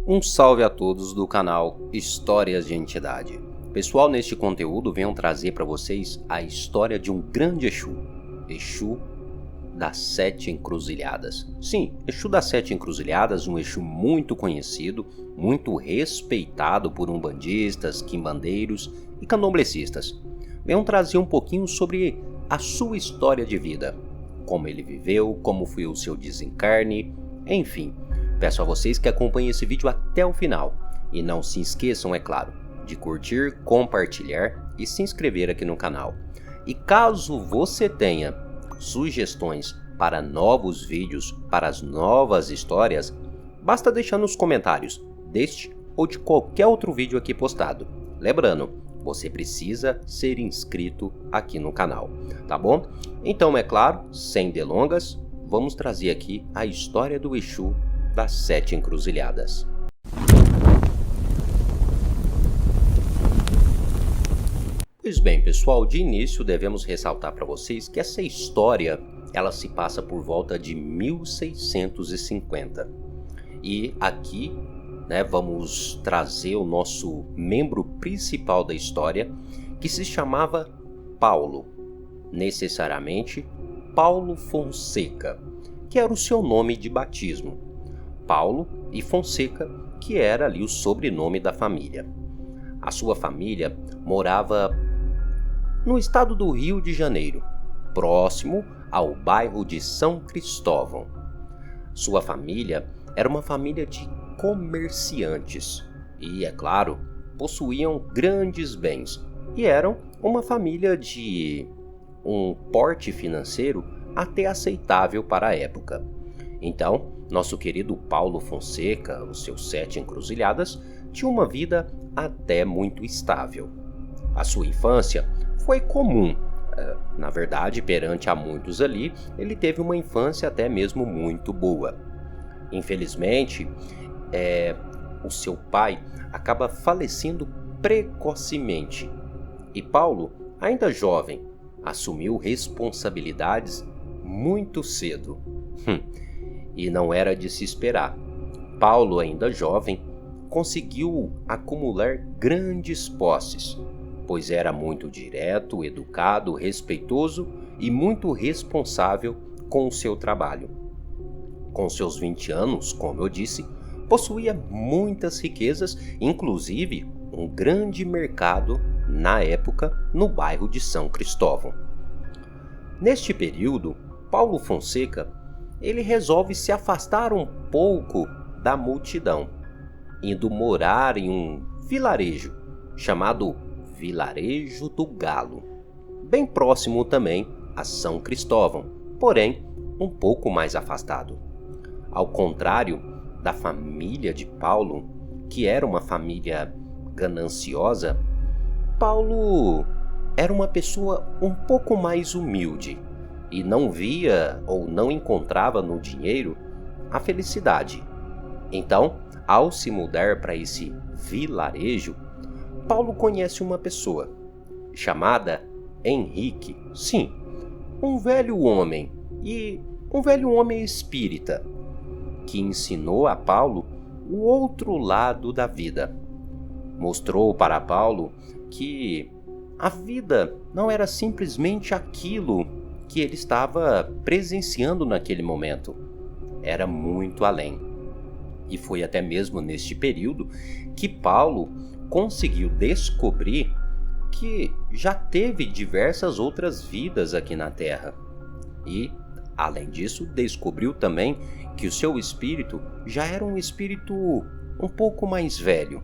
Um salve a todos do canal Histórias de Entidade. Pessoal, neste conteúdo venho trazer para vocês a história de um grande Exu das Sete Encruzilhadas. Sim, Exu das Sete Encruzilhadas, um Exu muito conhecido, muito respeitado por umbandistas, quimbandeiros e candomblecistas. Venho trazer um pouquinho sobre a sua história de vida, como ele viveu, como foi o seu desencarne, enfim. Peço a vocês que acompanhem esse vídeo até o final e não se esqueçam, é claro, de curtir, compartilhar e se inscrever aqui no canal. E caso você tenha sugestões para novos vídeos, para as novas histórias, basta deixar nos comentários deste ou de qualquer outro vídeo aqui postado. Lembrando, você precisa ser inscrito aqui no canal, tá bom? Então, é claro, sem delongas, vamos trazer aqui a história do Exu das Sete Encruzilhadas. Pois bem, pessoal, de início devemos ressaltar para vocês que essa história ela se passa por volta de 1650. E aqui, vamos trazer o nosso membro principal da história, que se chamava Paulo, necessariamente Paulo Fonseca, que era o seu nome de batismo. Paulo e Fonseca, que era ali o sobrenome da família. A sua família morava no estado do Rio de Janeiro, próximo ao bairro de São Cristóvão. Sua família era uma família de comerciantes e, é claro, possuíam grandes bens e eram uma família de um porte financeiro até aceitável para a época. Então, nosso querido Paulo Fonseca, os seus Sete Encruzilhadas, tinha uma vida até muito estável. A sua infância foi comum. Na verdade, perante a muitos ali, ele teve uma infância até mesmo muito boa. Infelizmente, o seu pai acaba falecendo precocemente. E Paulo, ainda jovem, assumiu responsabilidades muito cedo. E não era de se esperar. Paulo, ainda jovem, conseguiu acumular grandes posses, pois era muito direto, educado, respeitoso e muito responsável com o seu trabalho. Com seus 20 anos, como eu disse, possuía muitas riquezas, inclusive um grande mercado na época no bairro de São Cristóvão. Neste período, Paulo Fonseca ele resolve se afastar um pouco da multidão, indo morar em um vilarejo chamado Vilarejo do Galo, bem próximo também a São Cristóvão, porém um pouco mais afastado. Ao contrário da família de Paulo, que era uma família gananciosa, Paulo era uma pessoa um pouco mais humilde e não via ou não encontrava no dinheiro a felicidade. Então, ao se mudar para esse vilarejo, Paulo conhece uma pessoa chamada Henrique. Sim, um velho homem espírita, que ensinou a Paulo o outro lado da vida. Mostrou para Paulo que a vida não era simplesmente aquilo que ele estava presenciando naquele momento. Era muito além. E foi até mesmo neste período que Paulo conseguiu descobrir que já teve diversas outras vidas aqui na Terra. E, além disso, descobriu também que o seu espírito já era um espírito um pouco mais velho.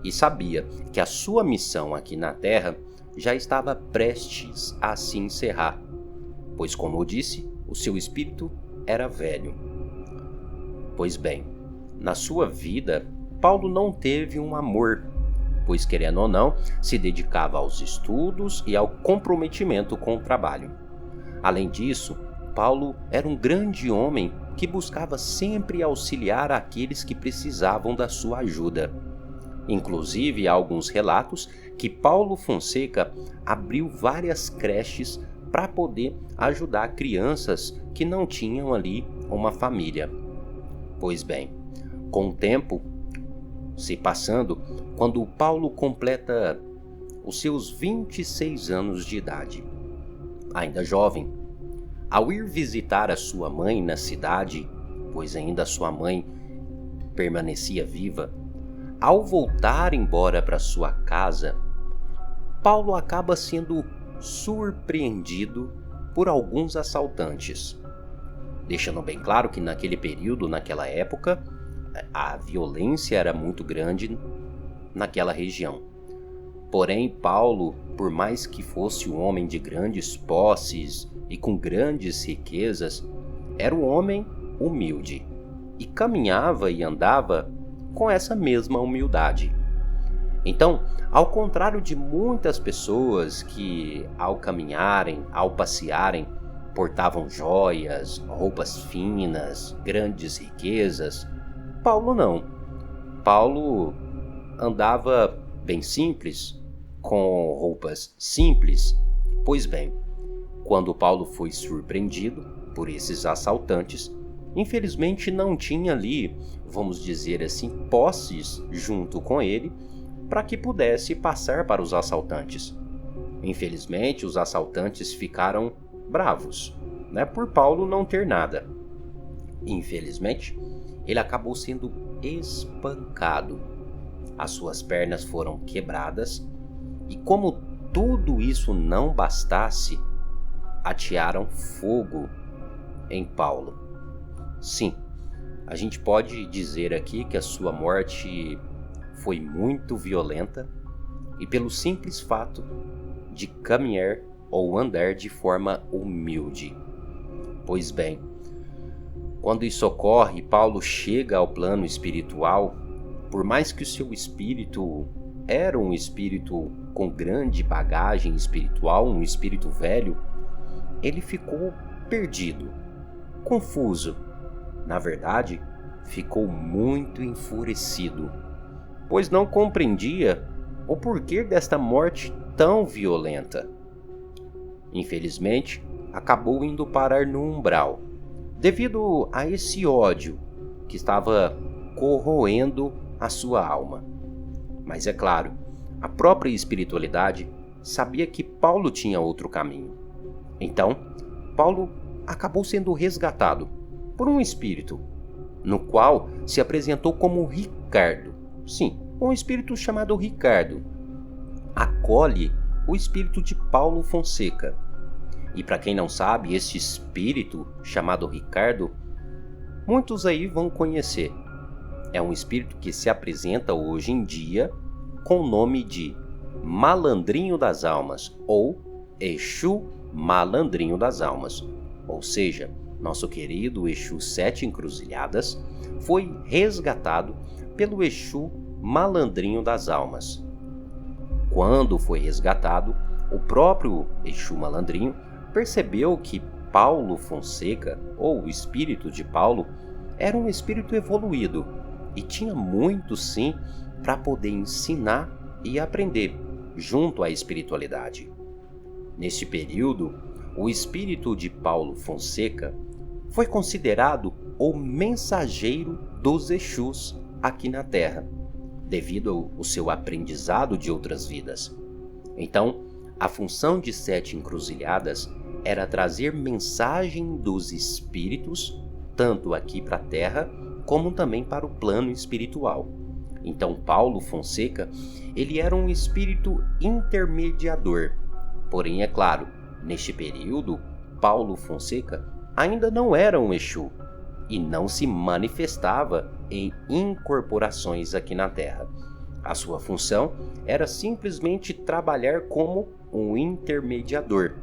E sabia que a sua missão aqui na Terra já estava prestes a se encerrar. Pois, como eu disse, o seu espírito era velho. Pois bem, na sua vida, Paulo não teve um amor, pois, querendo ou não, se dedicava aos estudos e ao comprometimento com o trabalho. Além disso, Paulo era um grande homem que buscava sempre auxiliar aqueles que precisavam da sua ajuda. Inclusive, há alguns relatos que Paulo Fonseca abriu várias creches para poder ajudar crianças que não tinham ali uma família. Pois bem, com o tempo, se passando quando Paulo completa os seus 26 anos de idade. Ainda jovem, ao ir visitar a sua mãe na cidade, pois ainda sua mãe permanecia viva, ao voltar embora para sua casa, Paulo acaba sendo surpreendido por alguns assaltantes, deixando bem claro que naquele período, naquela época, a violência era muito grande naquela região. Porém, Paulo, por mais que fosse um homem de grandes posses e com grandes riquezas, era um homem humilde e caminhava e andava com essa mesma humildade. Então, ao contrário de muitas pessoas que, ao caminharem, ao passearem, portavam joias, roupas finas, grandes riquezas, Paulo não. Paulo andava bem simples, com roupas simples. Pois bem, quando Paulo foi surpreendido por esses assaltantes, infelizmente não tinha ali, vamos dizer assim, posses junto com ele para que pudesse passar para os assaltantes. Infelizmente, os assaltantes ficaram bravos, por Paulo não ter nada. Infelizmente, ele acabou sendo espancado. As suas pernas foram quebradas e, como tudo isso não bastasse, atearam fogo em Paulo. Sim, a gente pode dizer aqui que a sua morte foi muito violenta e pelo simples fato de caminhar ou andar de forma humilde. Pois bem, quando isso ocorre, Paulo chega ao plano espiritual. Por mais que o seu espírito era um espírito com grande bagagem espiritual, um espírito velho, ele ficou perdido, confuso. Na verdade, ficou muito enfurecido, pois não compreendia o porquê desta morte tão violenta. Infelizmente, acabou indo parar no umbral, devido a esse ódio que estava corroendo a sua alma. Mas é claro, a própria espiritualidade sabia que Paulo tinha outro caminho. Então, Paulo acabou sendo resgatado por um espírito, no qual se apresentou como Ricardo. Sim, um espírito chamado Ricardo acolhe o espírito de Paulo Fonseca. E para quem não sabe, este espírito chamado Ricardo, muitos aí vão conhecer. É um espírito que se apresenta hoje em dia com o nome de Malandrinho das Almas, ou Exu Malandrinho das Almas. Ou seja, nosso querido Exu Sete Encruzilhadas foi resgatado pelo Exu Malandrinho das Almas. Quando foi resgatado, o próprio Exu Malandrinho percebeu que Paulo Fonseca, ou o espírito de Paulo, era um espírito evoluído e tinha muito sim para poder ensinar e aprender junto à espiritualidade. Neste período, o espírito de Paulo Fonseca foi considerado o mensageiro dos Exus aqui na Terra, devido ao seu aprendizado de outras vidas. Então, a função de Sete Encruzilhadas era trazer mensagem dos espíritos, tanto aqui para a Terra, como também para o plano espiritual. Então, Paulo Fonseca, ele era um espírito intermediador. Porém, é claro, neste período, Paulo Fonseca ainda não era um Exu e não se manifestava em incorporações aqui na Terra. A sua função era simplesmente trabalhar como um intermediador,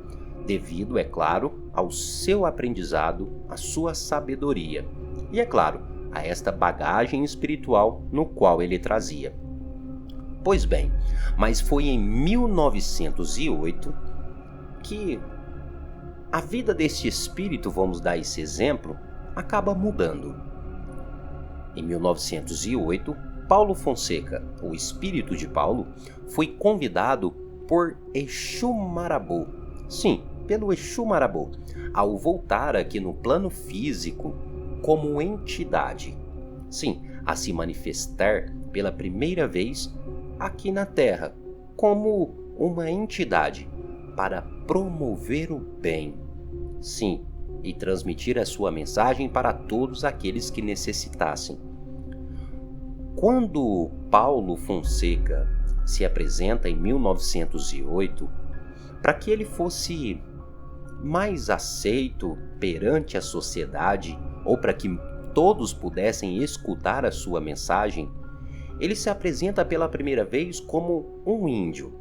devido, é claro, ao seu aprendizado, à sua sabedoria e, é claro, a esta bagagem espiritual no qual ele trazia. Pois bem, mas foi em 1908 que a vida deste espírito, vamos dar esse exemplo, acaba mudando. Em 1908, Paulo Fonseca, o espírito de Paulo, foi convidado por Exu Marabô. Sim, pelo Exu Marabô, ao voltar aqui no plano físico como entidade. Sim, a se manifestar pela primeira vez aqui na Terra, como uma entidade para promover o bem. Sim, e transmitir a sua mensagem para todos aqueles que necessitassem. Quando Paulo Fonseca se apresenta em 1908, para que ele fosse mais aceito perante a sociedade, ou para que todos pudessem escutar a sua mensagem, ele se apresenta pela primeira vez como um índio,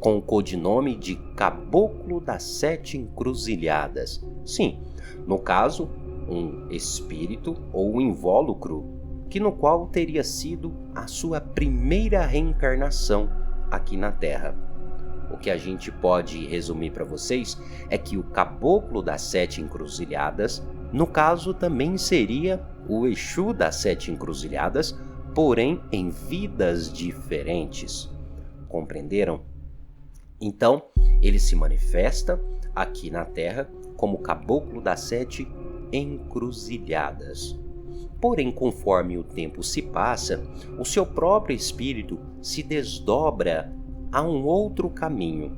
com o codinome de Caboclo das Sete Encruzilhadas. Sim, no caso, um espírito ou um invólucro, que no qual teria sido a sua primeira reencarnação aqui na Terra. O que a gente pode resumir para vocês é que o Caboclo das Sete Encruzilhadas, no caso, também seria o Exu das Sete Encruzilhadas, porém em vidas diferentes. Compreenderam? Então, ele se manifesta aqui na Terra como Caboclo das Sete Encruzilhadas. Porém, conforme o tempo se passa, o seu próprio espírito se desdobra a um outro caminho,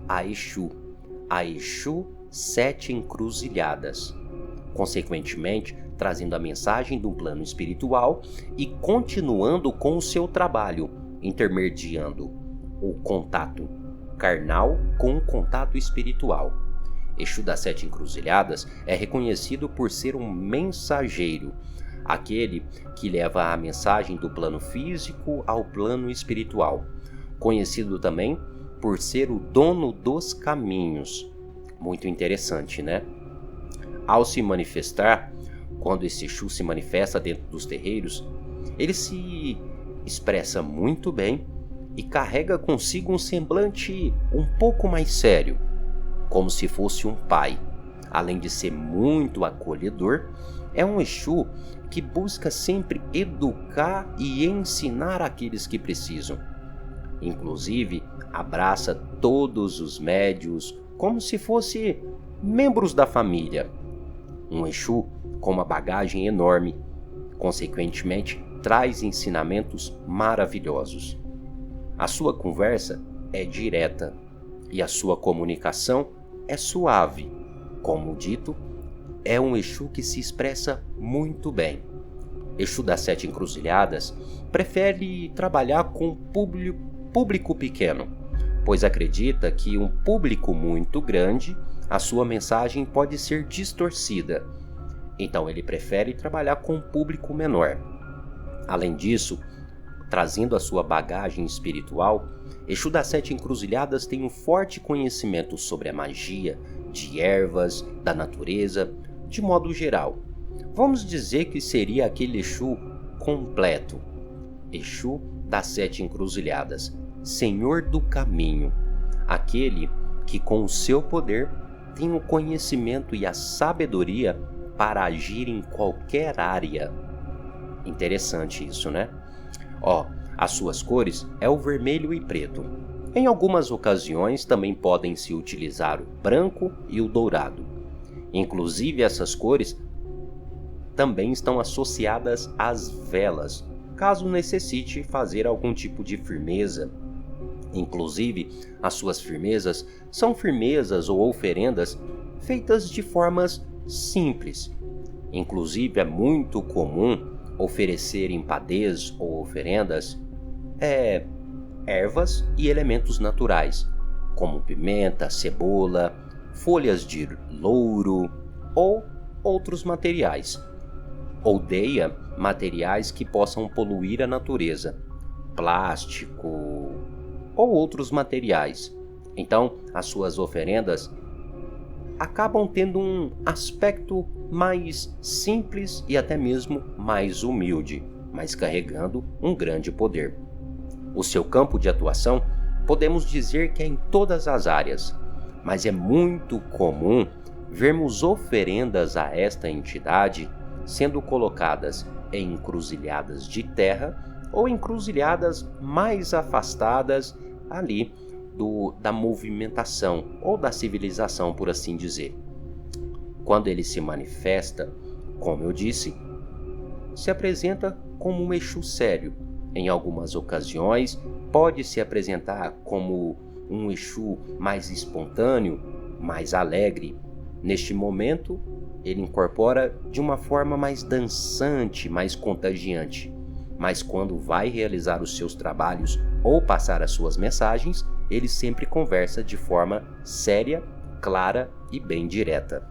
a Exu Sete Encruzilhadas. Consequentemente, trazendo a mensagem do plano espiritual e continuando com o seu trabalho, intermediando o contato carnal com o contato espiritual. Exu das Sete Encruzilhadas é reconhecido por ser um mensageiro, aquele que leva a mensagem do plano físico ao plano espiritual, conhecido também por ser o dono dos caminhos. Muito interessante, né? Ao se manifestar, quando esse Exu se manifesta dentro dos terreiros, ele se expressa muito bem e carrega consigo um semblante um pouco mais sério, como se fosse um pai. Além de ser muito acolhedor, é um Exu que busca sempre educar e ensinar aqueles que precisam. Inclusive, abraça todos os médios como se fossem membros da família. Um Exu com uma bagagem enorme, consequentemente, traz ensinamentos maravilhosos. A sua conversa é direta e a sua comunicação é suave. Como dito, é um Exu que se expressa muito bem. Exu das Sete Encruzilhadas prefere trabalhar com público pequeno, pois acredita que um público muito grande, a sua mensagem pode ser distorcida. Então ele prefere trabalhar com um público menor. Além disso, trazendo a sua bagagem espiritual, Exu das Sete Encruzilhadas tem um forte conhecimento sobre a magia, de ervas, da natureza, de modo geral. Vamos dizer que seria aquele Exu completo. Exu das Sete Encruzilhadas, Senhor do Caminho, aquele que com o seu poder tem o conhecimento e a sabedoria para agir em qualquer área. Interessante isso, né? As suas cores é o vermelho e preto. Em algumas ocasiões também podem se utilizar o branco e o dourado. Inclusive essas cores também estão associadas às velas, caso necessite fazer algum tipo de firmeza. Inclusive, as suas firmezas são firmezas ou oferendas feitas de formas simples. Inclusive, é muito comum oferecer empadês ou oferendas ervas e elementos naturais, como pimenta, cebola, folhas de louro ou outros materiais. Odeia materiais que possam poluir a natureza, plástico ou outros materiais. Então, as suas oferendas acabam tendo um aspecto mais simples e até mesmo mais humilde, mas carregando um grande poder. O seu campo de atuação podemos dizer que é em todas as áreas, mas é muito comum vermos oferendas a esta entidade sendo colocadas em encruzilhadas de terra ou encruzilhadas mais afastadas ali da movimentação ou da civilização, por assim dizer. Quando ele se manifesta, como eu disse, se apresenta como um Exu sério. Em algumas ocasiões, pode se apresentar como um Exu mais espontâneo, mais alegre. Neste momento, ele incorpora de uma forma mais dançante, mais contagiante. Mas quando vai realizar os seus trabalhos ou passar as suas mensagens, ele sempre conversa de forma séria, clara e bem direta.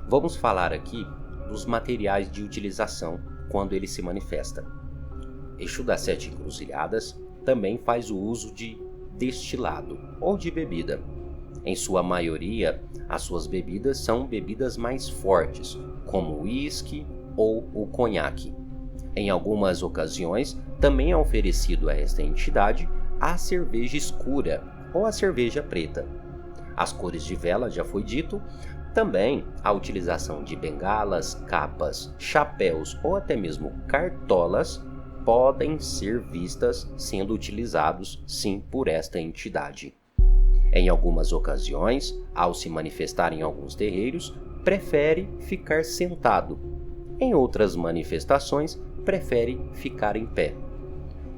Vamos falar aqui dos materiais de utilização quando ele se manifesta. Exu das Sete Encruzilhadas também faz o uso de destilado ou de bebida. Em sua maioria, as suas bebidas são bebidas mais fortes, como o uísque ou o conhaque. Em algumas ocasiões, também é oferecido a esta entidade a cerveja escura ou a cerveja preta. As cores de vela, já foi dito, também a utilização de bengalas, capas, chapéus ou até mesmo cartolas podem ser vistas sendo utilizados sim por esta entidade. Em algumas ocasiões, ao se manifestar em alguns terreiros, prefere ficar sentado. Em outras manifestações, prefere ficar em pé.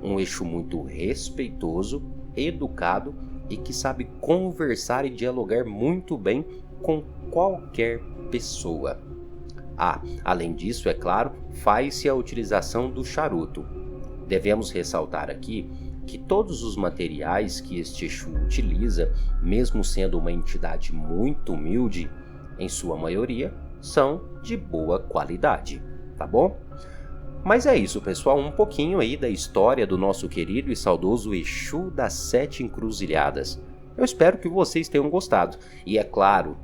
Um Exu muito respeitoso, educado e que sabe conversar e dialogar muito bem com qualquer pessoa. Além disso, é claro, faz-se a utilização do charuto. Devemos ressaltar aqui que todos os materiais que este Exu utiliza, mesmo sendo uma entidade muito humilde, em sua maioria, são de boa qualidade, tá bom? Mas é isso, pessoal, um pouquinho aí da história do nosso querido e saudoso Exu das Sete Encruzilhadas. Eu espero que vocês tenham gostado. E é claro,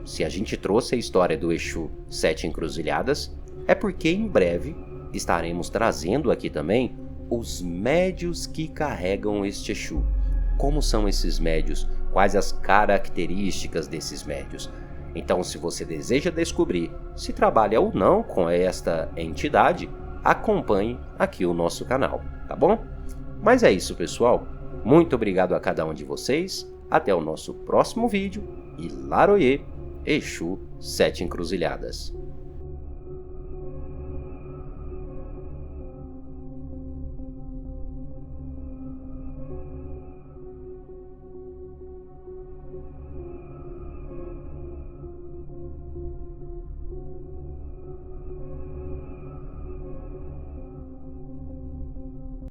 se a gente trouxe a história do Exu Sete Encruzilhadas, é porque em breve estaremos trazendo aqui também os médios que carregam este Exu. Como são esses médios? Quais as características desses médios? Então, se você deseja descobrir se trabalha ou não com esta entidade, acompanhe aqui o nosso canal, tá bom? Mas é isso, pessoal. Muito obrigado a cada um de vocês. Até o nosso próximo vídeo. E Laroyê, Exu Sete Encruzilhadas.